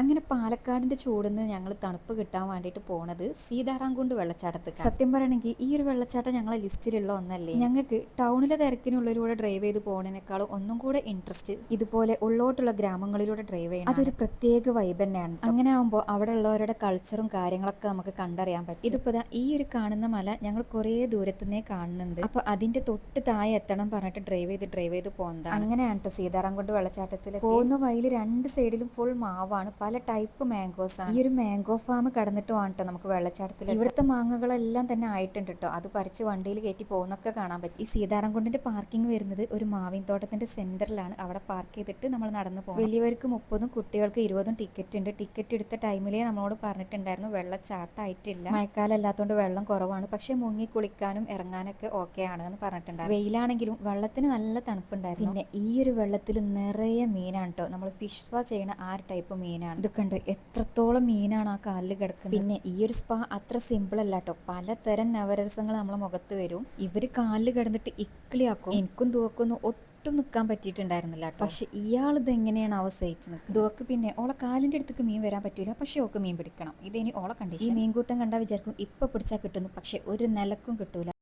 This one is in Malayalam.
അങ്ങനെ പാലക്കാടിന്റെ ചൂടിന്ന് ഞങ്ങൾ തണുപ്പ് കിട്ടാൻ വേണ്ടിയിട്ട് പോണത് സീതാറാംകുണ്ട് വെള്ളച്ചാട്ടത്ത്. സത്യം പറയണമെങ്കിൽ ഈ ഒരു വെള്ളച്ചാട്ടം ഞങ്ങളെ ലിസ്റ്റിലുള്ള ഒന്നല്ലേ. ഞങ്ങൾക്ക് ടൗണിലെ തിരക്കിനുള്ളിലൂടെ ഡ്രൈവ് ചെയ്ത് പോകുന്നതിനേക്കാളും ഒന്നും കൂടെ ഇൻട്രസ്റ്റ് ഇതുപോലെ ഉള്ളോട്ടുള്ള ഗ്രാമങ്ങളിലൂടെ ഡ്രൈവ് ചെയ്യണം. അതൊരു പ്രത്യേക വൈബ് തന്നെയാണ്. അങ്ങനെ ആകുമ്പോൾ അവിടെ ഉള്ളവരുടെ കൾച്ചറും കാര്യങ്ങളൊക്കെ നമുക്ക് കണ്ടറിയാൻ പറ്റും. ഇതിപ്പോ ഈ ഒരു കാണുന്ന മല ഞങ്ങൾ കുറേ ദൂരത്തുനിന്നേ കാണുന്നുണ്ട്. അപ്പൊ അതിന്റെ തൊട്ട് താഴെ എത്തണം പറഞ്ഞിട്ട് ഡ്രൈവ് ചെയ്ത് പോകുന്നതാണ്. അങ്ങനെയാണ് കേട്ടോ സീതാറാംകുണ്ട് വെള്ളച്ചാട്ടത്തിൽ പോകുന്ന വഴിയിൽ രണ്ട് സൈഡിലും ഫുൾ മാവാണ്. പല ടൈപ്പ് മാംഗോസ് ആണ്. ഈ ഒരു മാംഗോ ഫാം കടന്നിട്ട് വേണം നമുക്ക് വെള്ളച്ചാട്ടത്തിൽ. ഇവിടുത്തെ മാങ്ങകളെല്ലാം തന്നെ ആയിട്ടുണ്ട് കേട്ടോ. അത് പറിച്ച് വണ്ടിയിൽ കയറ്റി പോകുന്നൊക്കെ കാണാൻ പറ്റും. ഈ സീതാറാംകുണ്ടിന്റെ പാർക്കിംഗ് വരുന്നത് ഒരു മാവിൻ തോട്ടത്തിന്റെ സെന്ററിലാണ്. അവിടെ പാർക്ക് ചെയ്തിട്ട് നമ്മൾ നടന്നു പോകും. വലിയവർക്ക് 30 കുട്ടികൾക്ക് 20 ടിക്കറ്റ് ഉണ്ട്. ടിക്കറ്റ് എടുത്ത ടൈമിലേ നമ്മളോട് പറഞ്ഞിട്ടുണ്ടായിരുന്നു വെള്ളച്ചാട്ടമായിട്ടില്ല, മഴക്കാലം അല്ലാത്തതുകൊണ്ട് വെള്ളം കുറവാണ്, പക്ഷെ മുങ്ങി കുളിക്കാനും ഇറങ്ങാനൊക്കെ ഓക്കെ ആണ് എന്ന് പറഞ്ഞിട്ടുണ്ടായിരുന്നു. വെയിലാണെങ്കിലും വെള്ളത്തിന് നല്ല തണുപ്പുണ്ടായിരുന്നു. പിന്നെ ഈ ഒരു വെള്ളത്തിൽ നിറയെ മീനാണ് കേട്ടോ. നമ്മൾ ഫിഷ് സ്പാ ചെയ്യണ ആ ഒരു ടൈപ്പ് മീനാണ്. ഇത് കണ്ട് എത്രത്തോളം മീനാണ് ആ കാലിൽ കിടക്കുന്നത്. പിന്നെ ഈ ഒരു സ്പാ അത്ര സിമ്പിൾ അല്ല കേട്ടോ. പലതരം നവരസങ്ങൾ നമ്മളെ മുഖത്ത് വരും. ഇവര് കാലിൽ കിടന്നിട്ട് ഇക്കിളിയാക്കും. എനിക്കും തൂക്കൊന്നും ഒട്ടും നിൽക്കാൻ പറ്റിയിട്ടുണ്ടായിരുന്നില്ല കേട്ടോ. പക്ഷെ ഇയാളിത് എങ്ങനെയാണ് അവസരിച്ച് നിൽക്കുന്നത്. ദുവക്ക് പിന്നെ ഓളെ കാലിന്റെ അടുത്തേക്ക് മീൻ വരാൻ പറ്റൂല, പക്ഷെ ഓക്ക് മീൻ പിടിക്കണം. ഇതിനി ഓളെ കണ്ടീഷൻ. ഈ മീൻകൂട്ടം കണ്ടാൽ വിചാരിക്കും ഇപ്പൊ പിടിച്ചാൽ കിട്ടുന്നു, പക്ഷെ ഒരു നിലക്കും കിട്ടൂല.